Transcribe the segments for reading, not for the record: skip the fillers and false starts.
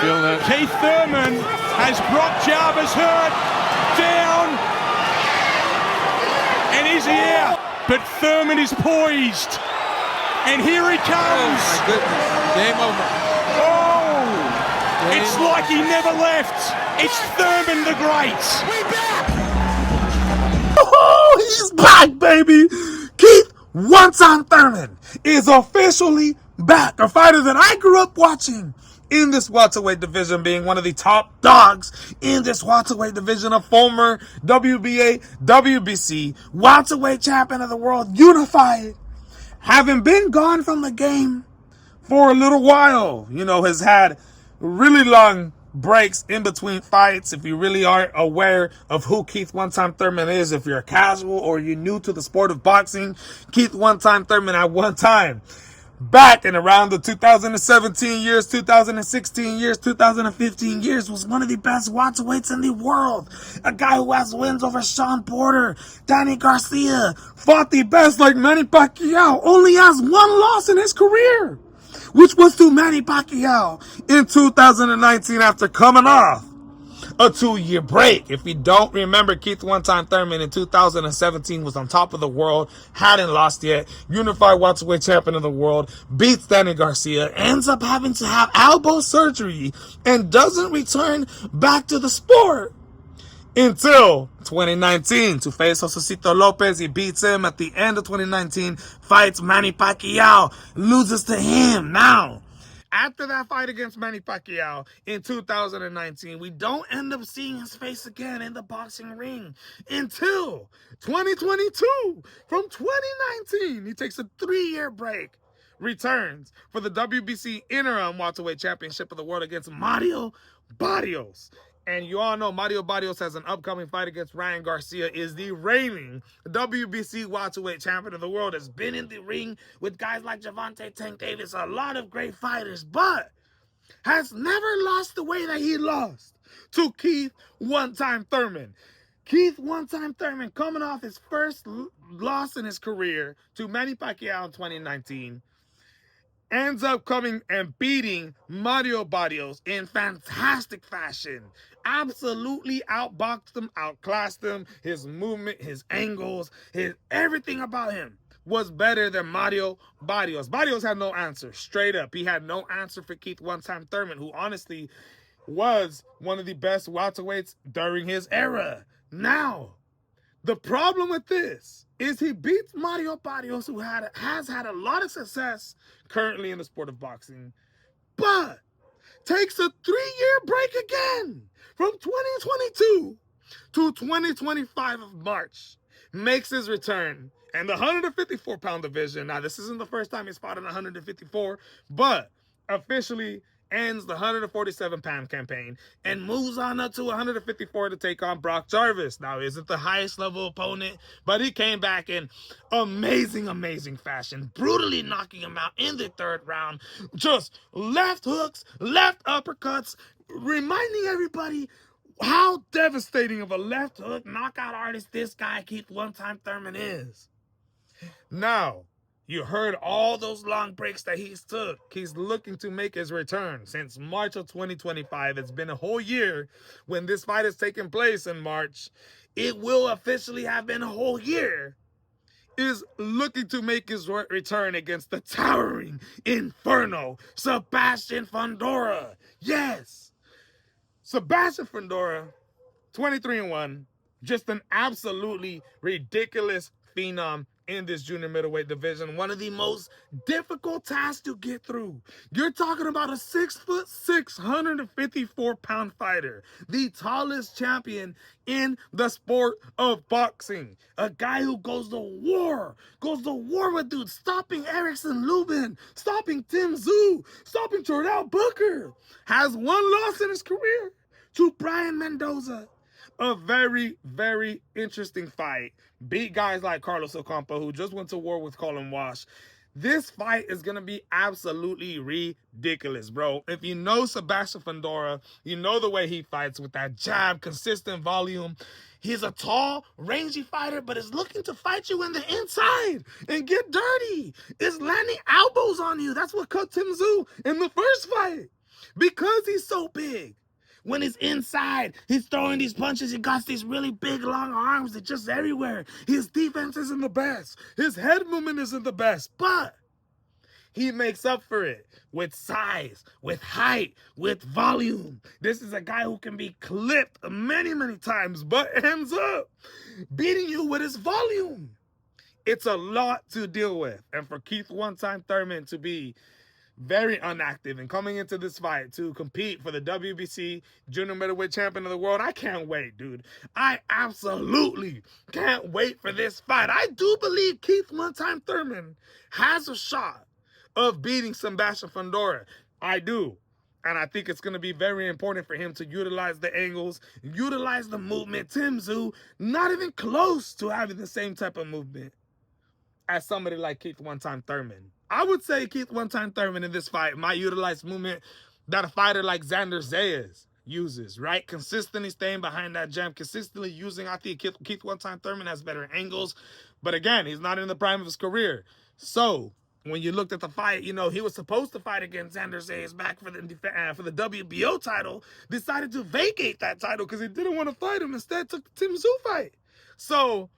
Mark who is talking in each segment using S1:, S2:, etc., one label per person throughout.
S1: feeling that.
S2: Keith Thurman has Brock Jarvis hurt down, and he's here. But Thurman is poised, and here he comes.
S1: Oh my goodness, game over.
S2: Oh,
S1: Game
S2: it's like he never left. It's Thurman the Great. We back.
S3: Oh, he's back, baby. Keith One-Time Thurman is officially back. A fighter that I grew up watching in this welterweight division, being one of the top dogs in this welterweight division, a former WBA, WBC, welterweight champion of the world, unified, having been gone from the game for a little while, has had really long breaks in between fights. If you really aren't aware of who Keith One-Time Thurman is, if you're a casual or you're new to the sport of boxing, Keith One-Time Thurman at one time, back in around the 2017 years, 2016 years, 2015 years, was one of the best welterweights in the world. A guy who has wins over Sean Porter, Danny Garcia, fought the best like Manny Pacquiao, only has one loss in his career, which was to Manny Pacquiao in 2019 after coming off a 2-year break. If you don't remember, Keith One-Time Thurman in 2017 was on top of the world, hadn't lost yet, unified welterweight champion of the world, beats Danny Garcia, ends up having to have elbow surgery, and doesn't return back to the sport until 2019 to face Josecito Lopez. He beats him at the end of 2019, fights Manny Pacquiao, loses to him. Now, after that fight against Manny Pacquiao in 2019, we don't end up seeing his face again in the boxing ring until 2022. From 2019, he takes a 3-year break, returns for the WBC Interim Welterweight Championship of the World against Mario Barrios. And you all know Mario Barrios has an upcoming fight against Ryan Garcia, is the reigning WBC welterweight champion of the world, has been in the ring with guys like Gervonta Tank Davis, a lot of great fighters, but has never lost the way that he lost to Keith One-Time Thurman. Keith One-Time Thurman coming off his first loss in his career to Manny Pacquiao in 2019. Ends up coming and beating Mario Barrios in fantastic fashion. Absolutely outboxed him, outclassed him. His movement, his angles, everything about him was better than Mario Barrios. Barrios had no answer, straight up. He had no answer for Keith One-Time Thurman, who honestly was one of the best welterweights during his era. Now, the problem with this is he beats Mario Barrios, who has had a lot of success currently in the sport of boxing, but takes a 3-year break again from 2022 to 2025 of March, makes his return in the 154-pound division. Now, this isn't the first time he's fought in 154, but officially ends the 147-pound campaign and moves on up to 154 to take on Brock Jarvis. Now, isn't the highest level opponent, but he came back in amazing fashion, brutally knocking him out in the 3rd round. Just left hooks, left uppercuts, reminding everybody how devastating of a left hook knockout artist this guy, Keith One-Time Thurman, is. Now, you heard all those long breaks that he's took. He's looking to make his return since March of 2025. It's been a whole year when this fight has taken place in March. It will officially have been a whole year. Is looking to make his return against the towering inferno, Sebastian Fundora. Yes, Sebastian Fundora, 23-1, just an absolutely ridiculous phenom in this junior middleweight division. One of the most difficult tasks to get through. You're talking about a 6'6", 154-pound fighter, the tallest champion in the sport of boxing. A guy who goes to war with dudes, stopping Erickson Lubin, stopping Tim Tszyu, stopping Jordell Booker. Has one loss in his career to Brian Mendoza. A very interesting fight. Beat guys like Carlos Ocampo, who just went to war with Colin Walsh. This fight is going to be absolutely ridiculous, bro. If you know Sebastian Fundora, you know the way he fights with that jab, consistent volume. He's a tall, rangy fighter, but is looking to fight you in the inside and get dirty. Is landing elbows on you. That's what cut Tim Tszyu in the first fight. Because he's so big. When he's inside, he's throwing these punches. He got these really big, long arms. They're just everywhere. His defense isn't the best. His head movement isn't the best. But he makes up for it with size, with height, with volume. This is a guy who can be clipped many, many times, but ends up beating you with his volume. It's a lot to deal with. And for Keith one-time Thurman to be very inactive and coming into this fight to compete for the WBC junior middleweight champion of the world, I can't wait, dude. I absolutely can't wait for this fight. I do believe Keith one-time Thurman has a shot of beating Sebastian Fundora. I do. And I think it's going to be very important for him to utilize the angles, utilize the movement. Tim Tszyu, not even close to having the same type of movement as somebody like Keith one-time Thurman. I would say Keith one-time Thurman in this fight might utilize movement that a fighter like Xander Zayas uses, right? Consistently staying behind that jab, consistently using, I think Keith one-time Thurman has better angles. But again, he's not in the prime of his career. So when you looked at the fight, you know, he was supposed to fight against Xander Zayas back for the WBO title, decided to vacate that title because he didn't want to fight him. Instead, took the Tim Tszyu fight. So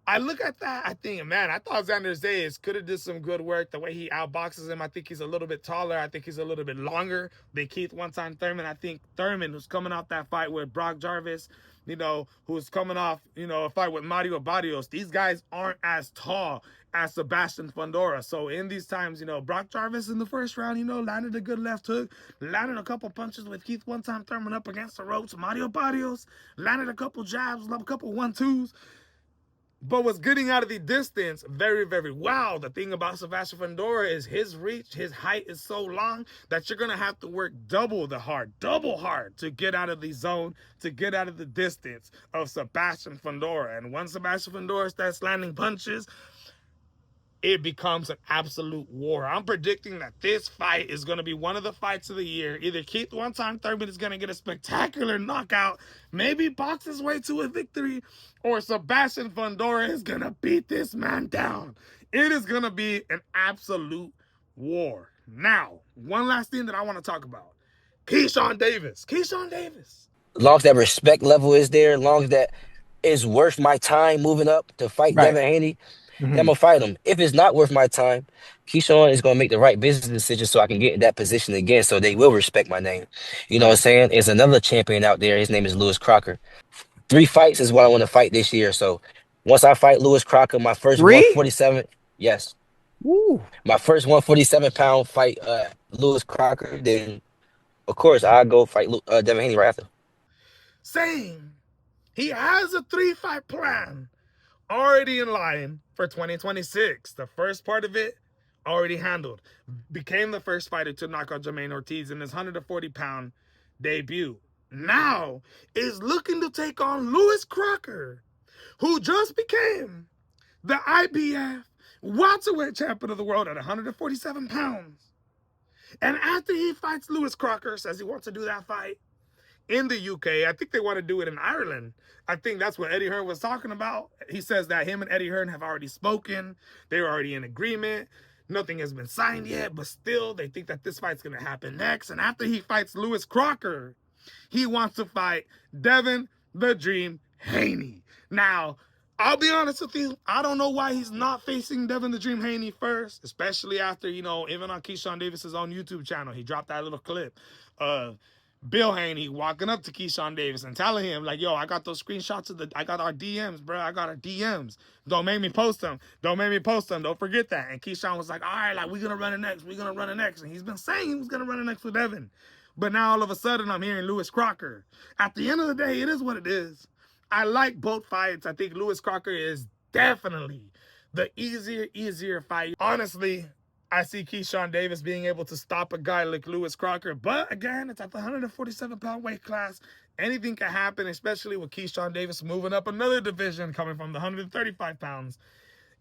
S3: I look at that, I think, man, I thought Xander Zayas could have did some good work. The way he outboxes him, I think he's a little bit taller. I think he's a little bit longer than Keith one-time Thurman. I think Thurman, who's coming off that fight with Brock Jarvis, you know, who's coming off, you know, a fight with Mario Barrios, these guys aren't as tall as Sebastian Fundora. So in these times, you know, Brock Jarvis in the first round, you know, landed a good left hook, landed a couple punches with Keith one-time Thurman up against the ropes. Mario Barrios landed a couple jabs, a couple 1-2s. But was getting out of the distance very, very well. The thing about Sebastian Fundora is his reach, his height is so long that you're going to have to work double hard to get out of the zone, to get out of the distance of Sebastian Fundora. And once Sebastian Fundora starts landing punches, it becomes an absolute war. I'm predicting that this fight is going to be one of the fights of the year. Either Keith one-time Thurman is going to get a spectacular knockout, maybe box his way to a victory, or Sebastian Fundora is going to beat this man down. It is going to be an absolute war. Now, one last thing that I want to talk about. Keyshawn Davis. Keyshawn Davis.
S4: As long as that respect level is there, as long as that is worth my time moving up to fight Devin Haney, then I'm going to fight him. If it's not worth my time, Keyshawn is going to make the right business decision so I can get in that position again so they will respect my name. You know what I'm saying? There's another champion out there. His name is Lewis Crocker. 3 fights is what I want to fight this year. So once I fight Lewis Crocker, my first 147, yes.
S5: Woo.
S4: My first 147-pound fight, Lewis Crocker, then, of course, I'll go fight Devin Haney right after.
S3: Saying he has a 3-fight plan already in line for 2026. The first part of it already handled. Became the first fighter to knock out Jermaine Ortiz in his 140-pound debut. Now is looking to take on Lewis Crocker, who just became the IBF welterweight champion of the world at 147 pounds. And after he fights Lewis Crocker, says he wants to do that fight in the UK. I think they want to do it in Ireland. I think that's what Eddie Hearn was talking about. He says that him and Eddie Hearn have already spoken. They were already in agreement. Nothing has been signed yet, but still they think that this fight's going to happen next. And after he fights Lewis Crocker, he wants to fight Devin the Dream Haney. Now, I'll be honest with you, I don't know why he's not facing Devin the Dream Haney first, especially after, you know, even on Keyshawn Davis's own YouTube channel, he dropped that little clip of Bill Haney walking up to Keyshawn Davis and telling him, like, yo, I got those screenshots of I got our DMs, bro. I got our DMs. Don't make me post them. Don't make me post them. Don't forget that. And Keyshawn was like, all right, like, we're going to run it next. We're going to run it next. And he's been saying he was going to run it next with Devin. But now all of a sudden I'm hearing Lewis Crocker. At the end of the day, it is what it is. I like both fights. I think Lewis Crocker is definitely the easier fight. Honestly, I see Keyshawn Davis being able to stop a guy like Lewis Crocker. But again, it's at the 147-pound weight class. Anything can happen, especially with Keyshawn Davis moving up another division coming from the 135 pounds.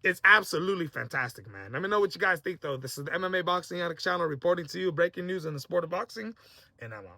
S3: It's absolutely fantastic, man. Let me know what you guys think, though. This is the MMA Boxing Addict channel reporting to you breaking news in the sport of boxing, and I'm out.